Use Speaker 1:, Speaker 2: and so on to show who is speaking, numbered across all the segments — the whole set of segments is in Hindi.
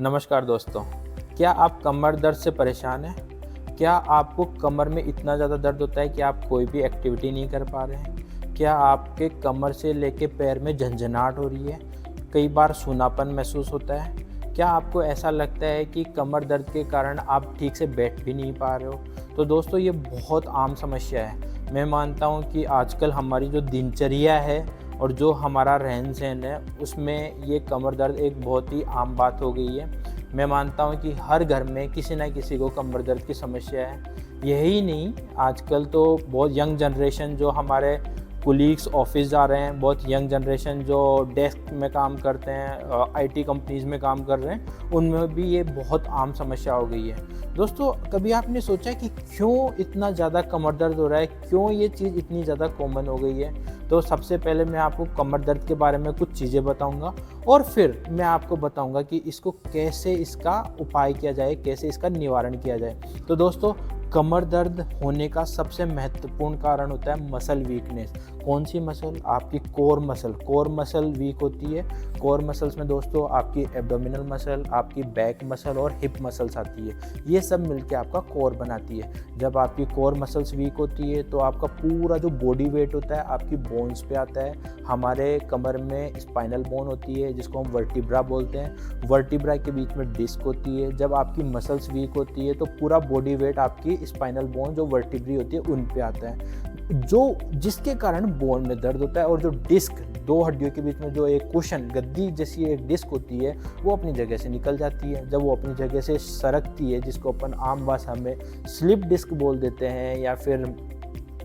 Speaker 1: नमस्कार दोस्तों, क्या आप कमर दर्द से परेशान हैं? क्या आपको कमर में इतना ज़्यादा दर्द होता है कि आप कोई भी एक्टिविटी नहीं कर पा रहे हैं? क्या आपके कमर से लेके पैर में झंझनाहट हो रही है? कई बार सूनापन महसूस होता है? क्या आपको ऐसा लगता है कि कमर दर्द के कारण आप ठीक से बैठ भी नहीं पा रहे हो? तो दोस्तों, ये बहुत आम समस्या है। मैं मानता हूँ कि आजकल हमारी जो दिनचर्या है और जो हमारा रहन-सहन है, उसमें ये कमर दर्द एक बहुत ही आम बात हो गई है। मैं मानता हूँ कि हर घर में किसी न किसी को कमर दर्द की समस्या है। यही नहीं, आजकल तो बहुत यंग जनरेशन जो हमारे कोलीग्स ऑफ़िस जा रहे हैं, बहुत यंग जनरेशन जो डेस्क में काम करते हैं, आईटी कंपनीज़ में काम कर रहे हैं, उनमें भी ये बहुत आम समस्या हो गई है। दोस्तों, कभी आपने सोचा कि क्यों इतना ज़्यादा कमर दर्द हो रहा है? क्यों ये चीज़ इतनी ज़्यादा कॉमन हो गई है? तो सबसे पहले मैं आपको कमर दर्द के बारे में कुछ चीज़ें बताऊँगा और फिर मैं आपको बताऊँगा कि इसको कैसे इसका उपाय किया जाए, कैसे इसका निवारण किया जाए। तो दोस्तों, कमर दर्द होने का सबसे महत्वपूर्ण कारण होता है मसल वीकनेस। कौन सी मसल? आपकी core muscle. Core muscle week होती है। कोर मसल्स में दोस्तों आपकी एब्डोमिनल मसल, आपकी बैक मसल और हिप मसल्स आती है। ये सब मिलके आपका कोर बनाती है। जब आपकी कोर मसल्स वीक होती है तो आपका पूरा जो बॉडी वेट होता है आपकी बोन्स पे आता है। हमारे कमर में स्पाइनल बोन होती है जिसको हम वर्टिब्रा बोलते हैं। वर्टिब्रा के बीच में डिस्क होती है। जब आपकी मसल्स वीक होती है तो पूरा बॉडी वेट आपकी स्पाइनल बोन जो वर्टिब्री होती है उन पे आता है, जो जिसके कारण बोन में दर्द होता है। और जो डिस्क, दो हड्डियों के बीच में जो एक कुशन, गद्दी जैसी एक डिस्क होती है, वो अपनी जगह से निकल जाती है। जब वो अपनी जगह से सरकती है, जिसको अपन आम भाषा में स्लिप डिस्क बोल देते हैं, या फिर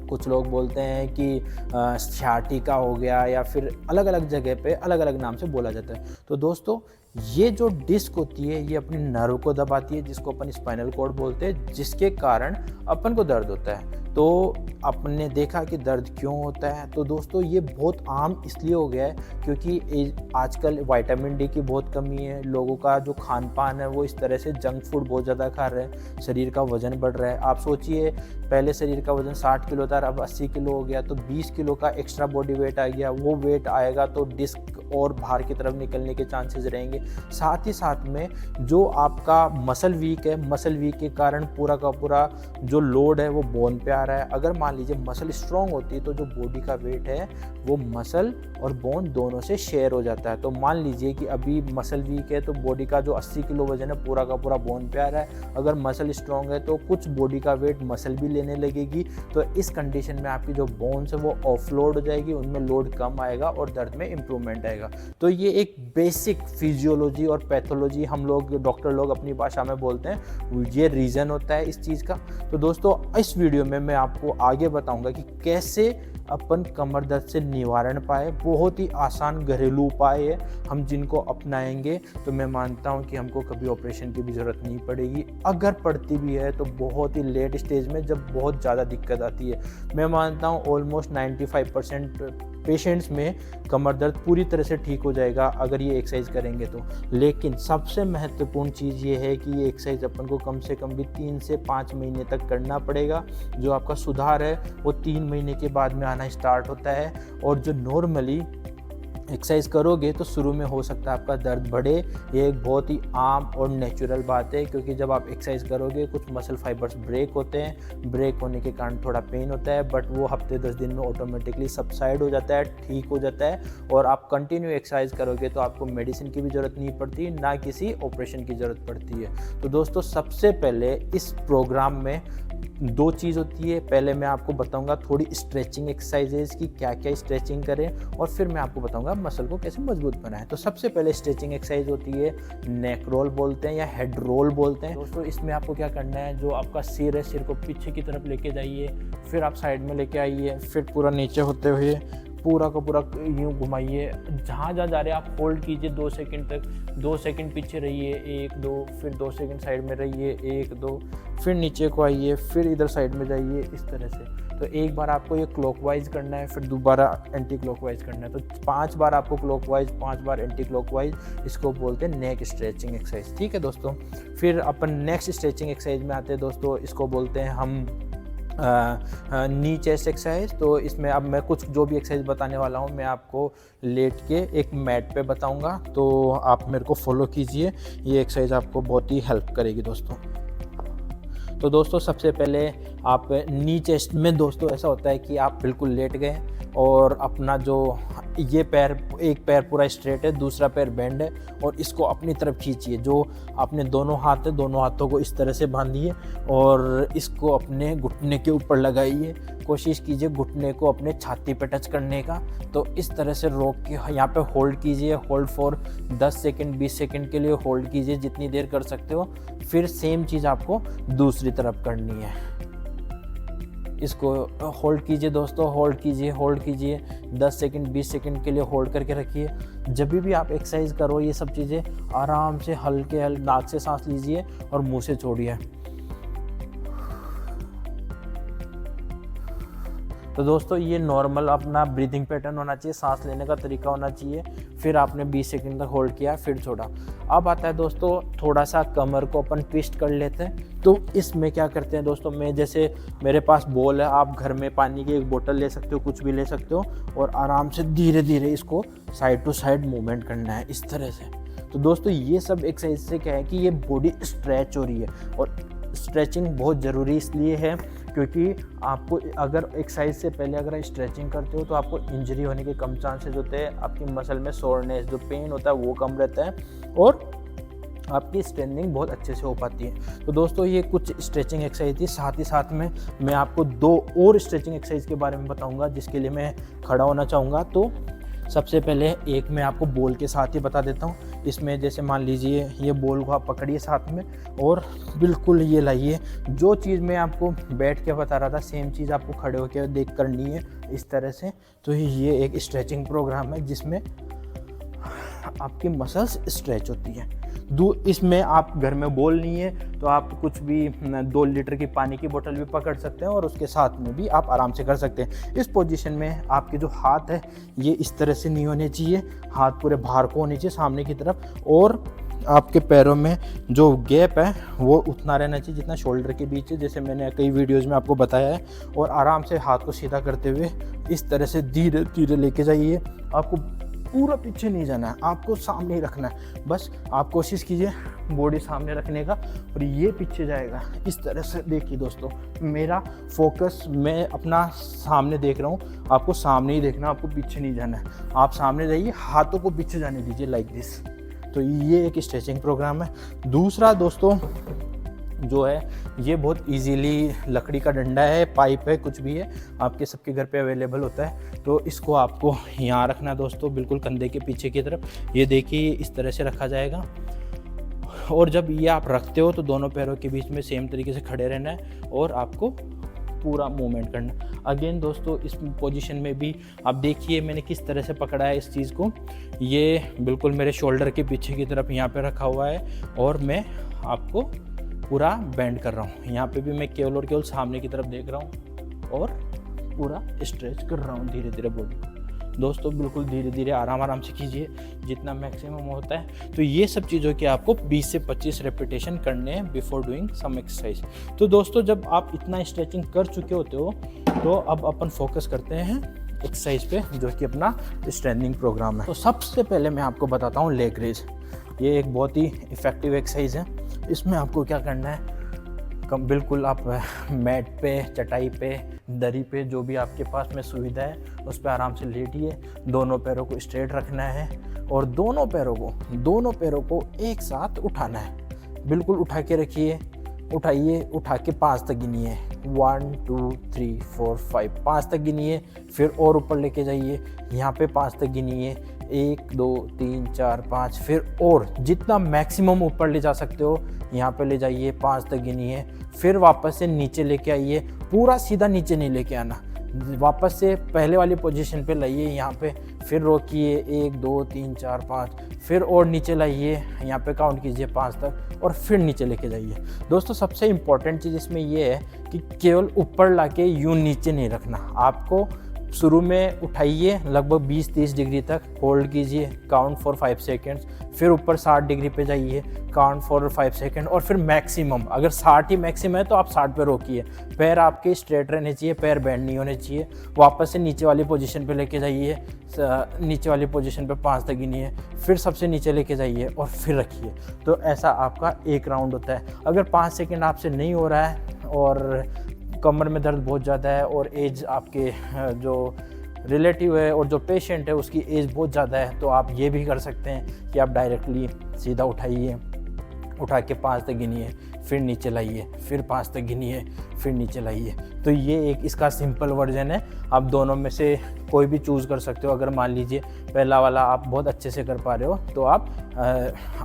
Speaker 1: कुछ लोग बोलते हैं कि सciatica हो गया, या फिर अलग अलग जगह पे अलग अलग नाम से बोला जाता है। तो दोस्तों, ये जो डिस्क होती है ये अपनी नर्व को दबाती है, जिसको अपन स्पाइनल कॉर्ड बोलते हैं, जिसके कारण अपन को दर्द होता है। तो आपने देखा कि दर्द क्यों होता है? तो दोस्तों, ये बहुत आम इसलिए हो गया है क्योंकि आजकल विटामिन डी की बहुत कमी है। लोगों का जो खान पान है वो इस तरह से जंक फूड बहुत ज़्यादा खा रहे हैं, शरीर का वजन बढ़ रहा है। आप सोचिए, पहले शरीर का वजन 60 किलो था, अब 80 किलो हो गया, तो 20 किलो का एक्स्ट्रा बॉडी वेट आ गया। वो वेट आएगा तो डिस्क और बाहर की तरफ निकलने के चांसेस रहेंगे। साथ ही साथ में जो आपका मसल वीक है, मसल वीक के कारण पूरा का पूरा जो लोड है वो बोन पे आ रहा है। अगर मान लीजिए मसल स्ट्रांग होती है तो जो बॉडी का वेट है वो मसल और बोन दोनों से शेयर हो जाता है। तो मान लीजिए कि अभी मसल वीक है तो बॉडी का जो 80 किलो वजन है पूरा का पूरा बोन पे आ रहा है। अगर मसल स्ट्रांग है तो कुछ बॉडी का वेट मसल भी लेने लगेगी। तो इस कंडीशन में आपकी जो बोन्स है वो ऑफलोड हो जाएगी, उनमें लोड कम आएगा और दर्द में इंप्रूवमेंट आएगा। तो ये एक बेसिक फिजियोलॉजी और पैथोलॉजी हम लोग डॉक्टर लोग अपनी भाषा में बोलते हैं, ये रीज़न होता है इस चीज़ का। तो दोस्तों, इस वीडियो में मैं आपको आगे बताऊंगा कि कैसे अपन कमर दर्द से निवारण पाए। बहुत ही आसान घरेलू उपाय है, हम जिनको अपनाएंगे तो मैं मानता हूं कि हमको कभी ऑपरेशन की भी ज़रूरत नहीं पड़ेगी। अगर पड़ती भी है तो बहुत ही लेट स्टेज में, जब बहुत ज़्यादा दिक्कत आती है। मैं मानता हूं ऑलमोस्ट 95% पेशेंट्स में कमर दर्द पूरी तरह से ठीक हो जाएगा अगर ये एक्सरसाइज करेंगे तो। लेकिन सबसे महत्वपूर्ण चीज़ ये है कि ये एक्सरसाइज अपन को कम से कम भी 3 से 5 महीने तक करना पड़ेगा। जो आपका सुधार है वो 3 महीने के बाद में आना स्टार्ट होता है। और जो नॉर्मली एक्सरसाइज करोगे तो शुरू में हो सकता है आपका दर्द बढ़े। ये एक बहुत ही आम और नेचुरल बात है, क्योंकि जब आप एक्सरसाइज करोगे कुछ मसल फाइबर्स ब्रेक होते हैं। ब्रेक होने के कारण थोड़ा पेन होता है, बट वो हफ्ते 10 दिन में ऑटोमेटिकली सबसाइड हो जाता है, ठीक हो जाता है। और आप कंटिन्यू एक्सरसाइज करोगे तो आपको मेडिसिन की भी ज़रूरत नहीं पड़ती, ना किसी ऑपरेशन की ज़रूरत पड़ती है। तो दोस्तों, सबसे पहले इस प्रोग्राम में 2 चीज़ होती है। पहले मैं आपको बताऊंगा थोड़ी स्ट्रेचिंग एक्सरसाइजेज की, क्या क्या स्ट्रेचिंग करें, और फिर मैं आपको बताऊंगा मसल को कैसे मजबूत बनाएं। तो सबसे पहले स्ट्रेचिंग एक्सरसाइज होती है, नेक रोल बोलते हैं या हेड रोल बोलते हैं। दोस्तों, इसमें आपको क्या करना है, जो आपका सिर है, सिर को पीछे की तरफ लेके जाइए, फिर आप साइड में लेके आइए, फिर पूरा नीचे होते हुए पूरा का पूरा यूँ घुमाइए। जहाँ जा रहे हैं आप होल्ड कीजिए 2 सेकंड तक। 2 सेकंड पीछे रहिए, 1 2, फिर 2 सेकंड साइड में रहिए, 1 2, फिर नीचे को आइए, फिर इधर साइड में जाइए, इस तरह से। तो एक बार आपको ये क्लॉकवाइज करना है, फिर दोबारा एंटी क्लॉकवाइज करना है। तो 5 बार आपको क्लॉकवाइज, 5 बार एंटी क्लॉकवाइज, इसको बोलते हैं नेक स्ट्रेचिंग एक्सरसाइज। ठीक है दोस्तों, फिर अपन नेक्स्ट स्ट्रेचिंग एक्सरसाइज में आते हैं दोस्तों, इसको बोलते हैं हम नी चेस्ट एक्सरसाइज। तो इसमें अब मैं कुछ जो भी एक्सरसाइज बताने वाला हूँ मैं आपको लेट के एक मैट पे बताऊँगा, तो आप मेरे को फॉलो कीजिए, ये एक्सरसाइज आपको बहुत ही हेल्प करेगी दोस्तों। तो दोस्तों सबसे पहले आप नी चेस्ट में दोस्तों ऐसा होता है कि आप बिल्कुल लेट गए और अपना जो ये पैर, एक पैर पूरा स्ट्रेट है, दूसरा पैर बेंड है और इसको अपनी तरफ खींचिए। जो आपने दोनों हाथ है, दोनों हाथों को इस तरह से बांधिए और इसको अपने घुटने के ऊपर लगाइए। कोशिश कीजिए घुटने को अपने छाती पे टच करने का। तो इस तरह से रोक के यहाँ पे होल्ड कीजिए, होल्ड फॉर 10 सेकंड 20 सेकंड के लिए होल्ड कीजिए, जितनी देर कर सकते हो। फिर सेम चीज़ आपको दूसरी तरफ करनी है। इसको होल्ड कीजिए दोस्तों, होल्ड कीजिए 10 सेकंड 20 सेकंड के लिए होल्ड करके रखिए। जब भी आप एक्सरसाइज करो ये सब चीज़ें आराम से हल्के नाक से सांस लीजिए और मुंह से छोड़िए। तो दोस्तों ये नॉर्मल अपना ब्रीदिंग पैटर्न होना चाहिए, सांस लेने का तरीका होना चाहिए। फिर आपने 20 सेकंड तक होल्ड किया, फिर छोड़ा। अब आता है दोस्तों थोड़ा सा कमर को अपन ट्विस्ट कर लेते हैं। तो इसमें क्या करते हैं दोस्तों, मैं जैसे मेरे पास बॉल है, आप घर में पानी की एक बोतल ले सकते हो, कुछ भी ले सकते हो, और आराम से धीरे धीरे इसको साइड टू साइड मूवमेंट करना है इस तरह से। तो दोस्तों ये सब एक्सरसाइज से क्या है कि ये बॉडी स्ट्रेच हो रही है, और स्ट्रेचिंग बहुत ज़रूरी इसलिए है क्योंकि आपको अगर एक्सरसाइज से पहले अगर स्ट्रेचिंग करते हो तो आपको इंजरी होने के कम चांसेस होते हैं। आपकी मसल में सोरनेस, जो पेन होता है वो कम रहता है और आपकी स्ट्रेंथनिंग बहुत अच्छे से हो पाती है। तो दोस्तों ये कुछ स्ट्रेचिंग एक्सरसाइज थी। साथ ही साथ में मैं आपको 2 और स्ट्रेचिंग एक्सरसाइज के बारे में बताऊंगा जिसके लिए मैं खड़ा होना चाहूँगा। तो सबसे पहले एक मैं आपको बॉल के साथ ही बता देता हूँ। इसमें जैसे मान लीजिए ये बॉल को आप पकड़िए साथ में और बिल्कुल ये लाइए। जो चीज़ मैं आपको बैठ के बता रहा था सेम चीज़ आपको खड़े होकर देख करनी है इस तरह से। तो ये एक स्ट्रेचिंग प्रोग्राम है जिसमें आपकी मसल्स स्ट्रेच होती है। इसमें आप घर में बॉल नहीं है तो आप कुछ भी 2 लीटर की पानी की बोतल भी पकड़ सकते हैं और उसके साथ में भी आप आराम से कर सकते हैं। इस पोजीशन में आपके जो हाथ है ये इस तरह से नहीं होने चाहिए, हाथ पूरे बाहर को होने चाहिए सामने की तरफ, और आपके पैरों में जो गैप है वो उतना रहना चाहिए जितना शोल्डर के बीच है, जैसे मैंने कई वीडियोस में आपको बताया है। और आराम से हाथ को सीधा करते हुए इस तरह से धीरे धीरे लेके जाइए। आपको पूरा पीछे नहीं जाना है, आपको सामने ही रखना है। बस आप कोशिश कीजिए बॉडी सामने रखने का और ये पीछे जाएगा इस तरह से। देखिए दोस्तों मेरा फोकस, मैं अपना सामने देख रहा हूँ, आपको सामने ही देखना, आपको पीछे नहीं जाना है। आप सामने जाइए, हाथों को पीछे जाने दीजिए लाइक दिस। तो ये एक स्ट्रेचिंग प्रोग्राम है। दूसरा दोस्तों जो है ये बहुत इजीली लकड़ी का डंडा है, पाइप है, कुछ भी है, आपके सबके घर पे अवेलेबल होता है। तो इसको आपको यहाँ रखना है दोस्तों, बिल्कुल कंधे के पीछे की तरफ। ये देखिए इस तरह से रखा जाएगा। और जब ये आप रखते हो तो दोनों पैरों के बीच में सेम तरीके से खड़े रहना है और आपको पूरा मूवमेंट करना। अगेन दोस्तों इस पोजीशन में भी आप देखिए मैंने किस तरह से पकड़ा है इस चीज़ को। ये बिल्कुल मेरे शोल्डर के पीछे की तरफ यहाँ पे रखा हुआ है और मैं आपको पूरा बेंड कर रहा हूँ। यहाँ पे भी मैं केवल और केवल सामने की तरफ देख रहा हूँ और पूरा स्ट्रेच कर रहा हूँ धीरे धीरे बॉडी को। दोस्तों बिल्कुल धीरे धीरे आराम से कीजिए जितना मैक्सिमम होता है। तो ये सब चीज़ों के आपको 20 से 25 रेपिटेशन करने हैं बिफोर डूइंग सम एक्सरसाइज। तो दोस्तों जब आप इतना स्ट्रेचिंग कर चुके होते हो तो अब अपन फोकस करते हैं एक्सरसाइज पे, जो कि अपना स्ट्रेंथनिंग प्रोग्राम है। तो सबसे पहले मैं आपको बताता हूँ लेग रेज। ये एक बहुत ही इफ़ेक्टिव एक्सरसाइज है। इसमें आपको क्या करना है, बिल्कुल आप मैट पे, चटाई पे, दरी पे, जो भी आपके पास में सुविधा है उस पर आराम से लेटिए। दोनों पैरों को स्ट्रेट रखना है और दोनों पैरों को एक साथ उठाना है। बिल्कुल उठा के रखिए, उठाइए, उठा के 5 तक गिनिए। 1 2 3 4 5, 5 तक गिनिए। फिर और ऊपर लेके जाइए, यहाँ पे 5 तक गिनिए। 1 2 3 4 5, फिर और जितना मैक्सिमम ऊपर ले जा सकते हो यहाँ पे ले जाइए, 5 तक गिनिए। फिर वापस से नीचे लेके आइए, पूरा सीधा नीचे नहीं लेके आना, वापस से पहले वाली पोजीशन पे लाइए यहाँ पे। फिर रोकिए, 1 2 3 4 5, फिर और नीचे लाइए, यहाँ पे काउंट कीजिए 5 तक और फिर नीचे लेके जाइए। दोस्तों सबसे इम्पॉर्टेंट चीज़ इसमें ये है कि केवल ऊपर लाके यूँ नीचे नहीं रखना, आपको शुरू में उठाइए लगभग 20-30 डिग्री तक, होल्ड कीजिए, काउंट फॉर 5 सेकेंड्स, फिर ऊपर 60 डिग्री पे जाइए, काउंट फॉर 5 सेकेंड, और फिर मैक्सिमम, अगर 60 ही मैक्सिमम है तो आप 60 पे रोकिए। पैर आपके स्ट्रेट रहने चाहिए, पैर बेंड नहीं होने चाहिए। वापस से नीचे वाली पोजीशन पे लेके जाइए, नीचे वाली पोजीशन पे 5 तक गिनिए, फिर सबसे नीचे लेके जाइए और फिर रखिए। तो ऐसा आपका एक राउंड होता है। अगर 5 सेकेंड आपसे नहीं हो रहा है और कमर में दर्द बहुत ज़्यादा है और एज आपके जो रिलेटिव है और जो पेशेंट है उसकी एज बहुत ज़्यादा है, तो आप ये भी कर सकते हैं कि आप डायरेक्टली सीधा उठाइए, उठा के 5 तक गिनिए, फिर नीचे लाइए, फिर 5 तक गिनिए, फिर नीचे लाइए। तो ये एक इसका सिंपल वर्जन है। आप दोनों में से कोई भी चूज़ कर सकते हो। अगर मान लीजिए पहला वाला आप बहुत अच्छे से कर पा रहे हो तो आप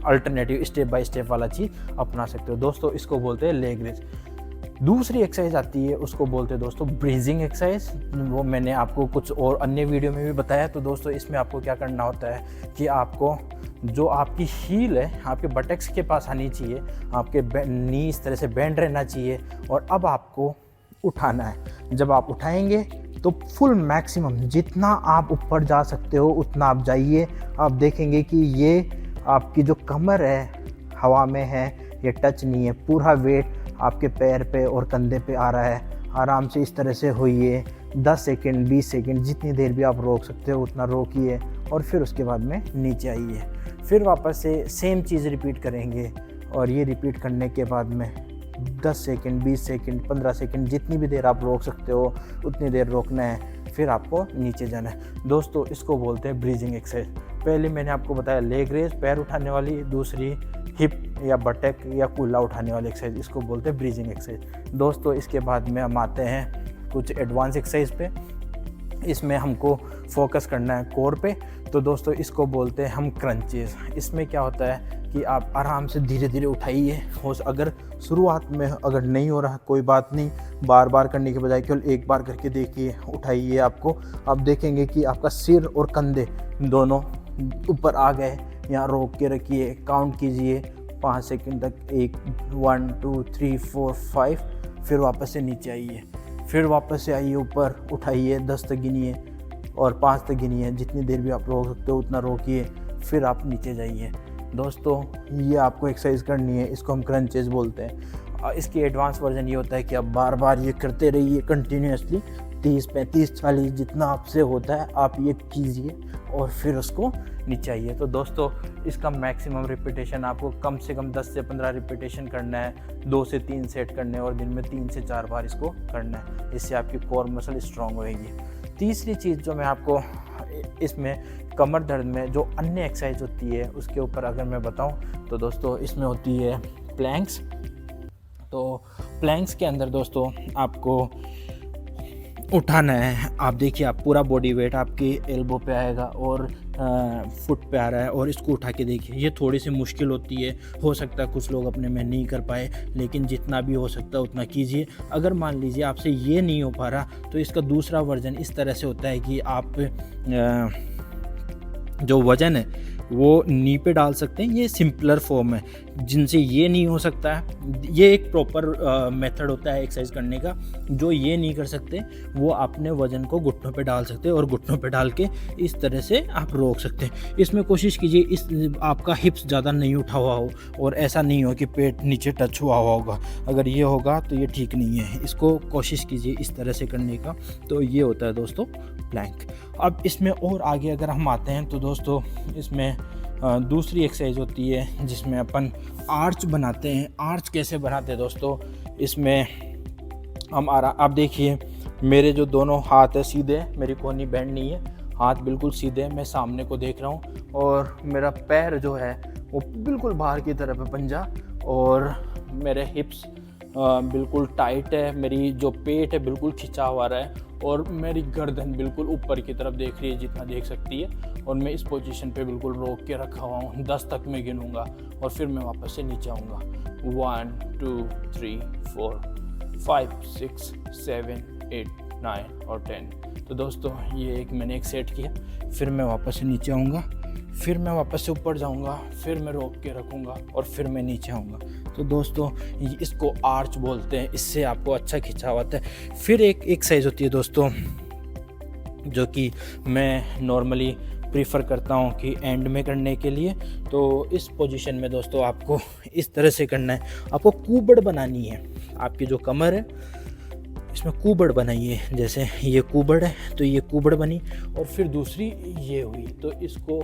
Speaker 1: अल्टरनेटिव स्टेप बाय स्टेप वाला चीज़ अपना सकते हो। दोस्तों इसको बोलते हैं लेग रेज। दूसरी एक्सरसाइज आती है, उसको बोलते हैं दोस्तों ब्रीजिंग एक्सरसाइज। वो मैंने आपको कुछ और अन्य वीडियो में भी बताया। तो दोस्तों इसमें आपको क्या करना होता है कि आपको जो आपकी हील है आपके बटक्स के पास आनी चाहिए, आपके नी इस तरह से बेंड रहना चाहिए, और अब आपको उठाना है। जब आप उठाएंगे तो फुल मैक्सिमम जितना आप ऊपर जा सकते हो उतना आप जाइए। आप देखेंगे कि ये आपकी जो कमर है हवा में है, ये टच नहीं है, पूरा वेट आपके पैर पे और कंधे पे आ रहा है। आराम से इस तरह से होइए, 10 सेकंड 20 सेकंड जितनी देर भी आप रोक सकते हो उतना रोकिए, और फिर उसके बाद में नीचे आइए। फिर वापस से सेम चीज़ रिपीट करेंगे, और ये रिपीट करने के बाद में 10 सेकंड 20 सेकंड 15 सेकंड जितनी भी देर आप रोक सकते हो उतनी देर रोकना है, फिर आपको नीचे जाना है। दोस्तों इसको बोलते हैं ब्रीजिंग एक्सरसाइज। पहले मैंने आपको बताया लेग रेज, पैर उठाने वाली, दूसरी हिप या बटक या कूल्हा उठाने वाली एक्सरसाइज, इसको बोलते हैं ब्रीजिंग एक्सरसाइज। दोस्तों इसके बाद में हम आते हैं कुछ एडवांस एक्सरसाइज पे। इसमें हमको फोकस करना है कोर पे। तो दोस्तों इसको बोलते हैं हम क्रंचेस। इसमें क्या होता है कि आप आराम से धीरे धीरे उठाइए। अगर शुरुआत में अगर नहीं हो रहा कोई बात नहीं, बार बार करने के बजाय केवल एक बार करके देखिए, उठाइए। आप देखेंगे कि आपका सिर और कंधे दोनों ऊपर आ गए। यहाँ रोक के रखिए, काउंट कीजिए 5 सेकंड तक, 1 2 3 4 5, फिर वापस से नीचे आइए, फिर वापस से आइए ऊपर, उठाइए, 10 तक गिनिए और 5 तक गिनिए। जितनी देर भी आप रोक सकते हो उतना रोकिए, फिर आप नीचे जाइए। दोस्तों ये आपको एक्सरसाइज करनी है, इसको हम क्रंचेस बोलते हैं। इसकी एडवांस वर्जन ये होता है कि आप बार बार ये करते रहिए कंटिन्यूसली, 30 35 40 जितना आपसे होता है आप ये कीजिए और फिर उसको नीचे आइए। तो दोस्तों इसका मैक्सिमम रिपीटेशन आपको कम से कम 10 से 15 रिपीटेशन करना है, 2 से 3 सेट करने हैं और दिन में 3 से 4 बार इसको करना है। इससे आपकी कोर मसल स्ट्रांग होएगी। तीसरी चीज़ जो मैं आपको इसमें कमर दर्द में जो अन्य एक्सरसाइज होती है उसके ऊपर अगर मैं बताऊं तो दोस्तों इसमें होती है प्लैंक्स। तो प्लैंक्स के अंदर दोस्तों आपको उठाना है। आप देखिए आप पूरा बॉडी वेट आपके एल्बो पे आएगा और फुट पे आ रहा है, और इसको उठा के देखिए। ये थोड़ी सी मुश्किल होती है, हो सकता है कुछ लोग अपने में नहीं कर पाए, लेकिन जितना भी हो सकता है उतना कीजिए। अगर मान लीजिए आपसे ये नहीं हो पा रहा तो इसका दूसरा वर्जन इस तरह से होता है कि आप जो वज़न है वो नी पे डाल सकते हैं। ये सिंपलर फॉर्म है। जिनसे ये नहीं हो सकता है, ये एक प्रॉपर मेथड होता है एक्सरसाइज करने का। जो ये नहीं कर सकते वो अपने वज़न को घुटनों पे डाल सकते हैं और घुटनों पे डाल के इस तरह से आप रोक सकते हैं। इसमें कोशिश कीजिए इस आपका हिप्स ज़्यादा नहीं उठा हुआ हो और ऐसा नहीं हो कि पेट नीचे टच हुआ होगा। अगर ये होगा तो ये ठीक नहीं है। इसको कोशिश कीजिए इस तरह से करने का। तो ये होता है दोस्तों प्लैंक। अब इसमें और आगे अगर हम आते हैं तो दोस्तों इसमें दूसरी एक्सरसाइज होती है जिसमें अपन आर्च बनाते हैं। आर्च कैसे बनाते हैं दोस्तों, इसमें हम आप देखिए मेरे जो दोनों हाथ है सीधे, मेरी कोहनी बेंड नहीं है, हाथ बिल्कुल सीधे, मैं सामने को देख रहा हूँ और मेरा पैर जो है वो बिल्कुल बाहर की तरफ है पंजा, और मेरे हिप्स बिल्कुल टाइट है, मेरी जो पेट है बिल्कुल खिंचा हुआ रहा है और मेरी गर्दन बिल्कुल ऊपर की तरफ देख रही है जितना देख सकती है, और मैं इस पोजीशन पे बिल्कुल रोक के रखा हुआ हूँ। 10 तक मैं गिनूँगा और फिर मैं वापस से नीचे आऊँगा। 1 2 3 4 5 6 7 8 9 और 10। तो दोस्तों ये एक मैंने एक सेट किया, फिर मैं वापस से नीचे आऊँगा, फिर मैं वापस से ऊपर जाऊँगा, फिर मैं रोक के रखूँगा और फिर मैं नीचे आऊँगा। तो दोस्तों इसको आर्च बोलते हैं। इससे आपको अच्छा खिंचाव आता है। फिर एक एक्सरसाइज होती है दोस्तों जो कि मैं नॉर्मली प्रीफर करता हूँ कि एंड में करने के लिए। तो इस पोजीशन में दोस्तों आपको इस तरह से करना है, आपको कूबड़ बनानी है। आपकी जो कमर है इसमें कूबड़ बनाइए, जैसे ये कूबड़ है तो ये कूबड़ बनी, और फिर दूसरी ये हुई, तो इसको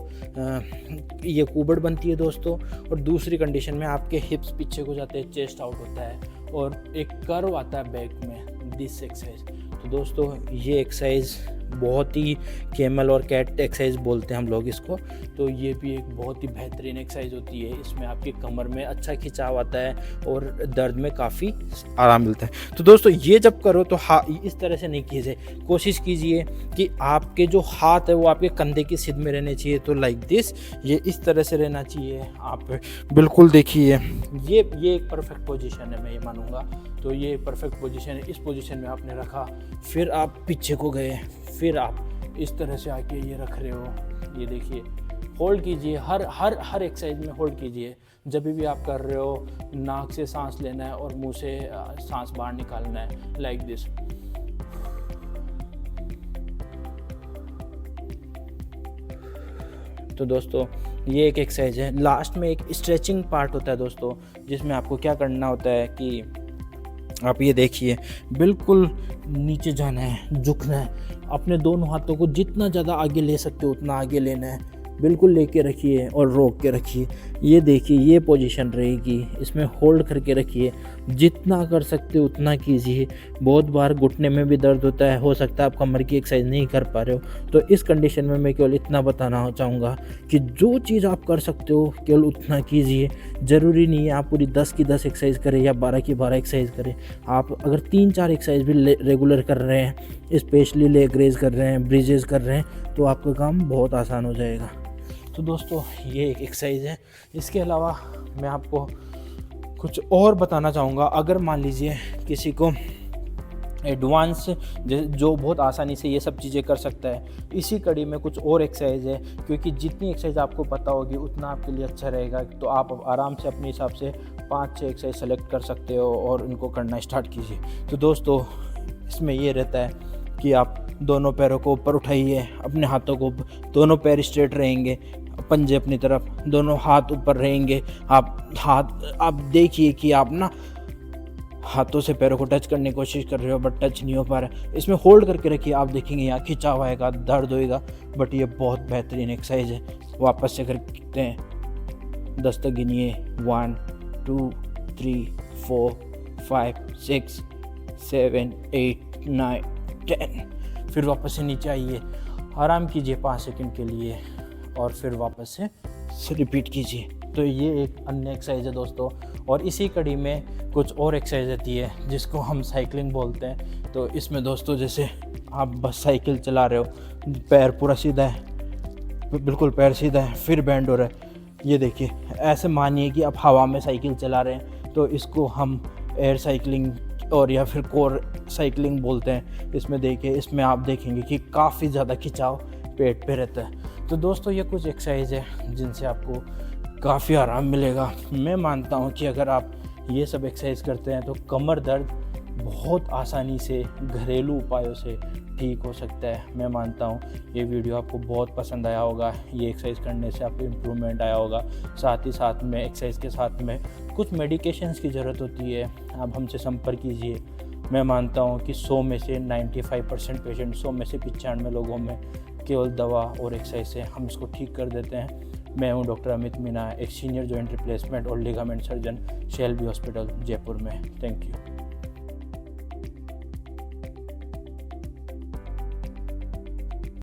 Speaker 1: ये कूबड़ बनती है दोस्तों। और दूसरी कंडीशन में आपके हिप्स पीछे को जाते हैं, चेस्ट आउट होता है और एक कर्व आता है बैक में, दिस एक्सरसाइज। तो दोस्तों ये एक्सरसाइज बहुत ही कैमल और कैट एक्सरसाइज बोलते हैं हम लोग इसको। तो ये भी एक बहुत ही बेहतरीन एक्सरसाइज होती है, इसमें आपकी कमर में अच्छा खिंचाव आता है और दर्द में काफ़ी आराम मिलता है। तो दोस्तों ये जब करो तो इस तरह से नहीं कीजिए, कोशिश कीजिए कि आपके जो हाथ है वो आपके कंधे की सीध में रहने चाहिए। तो लाइक दिस, ये इस तरह से रहना चाहिए। आप बिल्कुल देखिए, ये एक परफेक्ट पोजीशन है, मैं ये मानूंगा। तो ये परफेक्ट पोजीशन है, इस पोजीशन में आपने रखा, फिर आप पीछे को गए, फिर आप इस तरह से आके ये रख रहे हो। ये देखिए, होल्ड कीजिए, हर एक्सरसाइज में होल्ड कीजिए। जब भी आप कर रहे हो, नाक से सांस लेना है और मुंह से सांस बाहर निकालना है, लाइक दिस। तो दोस्तों ये एक एक्सरसाइज है। लास्ट में एक स्ट्रेचिंग पार्ट होता है दोस्तों, जिसमें आपको क्या करना होता है कि आप ये देखिए, बिल्कुल नीचे जाना है, झुकना है, अपने दोनों हाथों को जितना ज़्यादा आगे ले सकते हो उतना आगे लेना है, बिल्कुल लेके रखिए और रोक के रखिए। ये देखिए, ये पोजीशन रहेगी, इसमें होल्ड करके रखिए, जितना कर सकते हो उतना कीजिए। बहुत बार घुटने में भी दर्द होता है, हो सकता है आप कमर की एक्सरसाइज नहीं कर पा रहे हो। तो इस कंडीशन में मैं केवल इतना बताना चाहूँगा कि जो चीज़ आप कर सकते हो केवल उतना कीजिए। ज़रूरी नहीं है आप पूरी 10 की 10 एक्सरसाइज करें या 12 की 12 एक्सरसाइज करें। आप अगर 3-4 एक्सरसाइज भी रेगुलर कर रहे हैं, स्पेशली लेग रेज कर रहे हैं, ब्रिजेस कर रहे हैं, तो आपका काम बहुत आसान हो जाएगा। तो दोस्तों ये एक एक्सरसाइज है। इसके अलावा मैं आपको कुछ और बताना चाहूँगा। अगर मान लीजिए किसी को एडवांस जो बहुत आसानी से ये सब चीज़ें कर सकता है, इसी कड़ी में कुछ और एक्सरसाइज है, क्योंकि जितनी एक्सरसाइज आपको पता होगी उतना आपके लिए अच्छा रहेगा। तो आप आराम से अपने हिसाब से 5-6 एक्सरसाइज सेलेक्ट कर सकते हो और इनको करना स्टार्ट कीजिए। तो दोस्तों इसमें ये रहता है कि आप दोनों पैरों को ऊपर उठाइए, अपने हाथों को, दोनों पैर स्ट्रेट रहेंगे, पंजे अपनी तरफ, दोनों हाथ ऊपर रहेंगे। आप देखिए कि आप ना हाथों से पैरों को टच करने की कोशिश कर रहे हो बट टच नहीं हो पा रहा। इसमें होल्ड करके रखिए, आप देखेंगे यहाँ खिंचाव आएगा, दर्द होएगा, बट ये बहुत बेहतरीन एक्सरसाइज है। वापस से करते हैं, 10 तक गिनिए, 1 2 3 4 5 6 7 8 9 10। फिर वापस से नीचे आइए, आराम कीजिए 5 सेकंड के लिए और फिर वापस से रिपीट कीजिए। तो ये एक अन्य एक्सरसाइज है दोस्तों। और इसी कड़ी में कुछ और एक्सरसाइज रहती है जिसको हम साइकिलिंग बोलते हैं। तो इसमें दोस्तों जैसे आप बस साइकिल चला रहे हो, पैर पूरा सीधा है, बिल्कुल पैर सीधा है, फिर बैंड हो रहा है। ये देखिए, ऐसे मानिए कि आप हवा में साइकिल चला रहे हैं, तो इसको हम एयर साइकिलिंग और या फिर कोर साइकिलिंग बोलते हैं। इसमें देखिए, इसमें आप देखेंगे कि काफ़ी ज़्यादा खिंचाव पेट पे रहता है। तो दोस्तों ये कुछ एक्सरसाइज है जिनसे आपको काफ़ी आराम मिलेगा। मैं मानता हूँ कि अगर आप ये सब एक्सरसाइज करते हैं तो कमर दर्द बहुत आसानी से घरेलू उपायों से ठीक हो सकता है। मैं मानता हूँ ये वीडियो आपको बहुत पसंद आया होगा, ये एक्सरसाइज करने से आपको इम्प्रूवमेंट आया होगा। साथ ही साथ में एक्सरसाइज के साथ में कुछ मेडिकेशंस की ज़रूरत होती है, आप हमसे संपर्क कीजिए। मैं मानता हूँ कि 100 में से 95% पेशेंट, 100 में से 95 लोगों में केवल दवा और एक्सरसाइज से हम इसको ठीक कर देते हैं। मैं हूं डॉक्टर अमित मीना, एक सीनियर जॉइंट रिप्लेसमेंट और ligament surgeon, Shalby hospital Jaipur में। Thank you.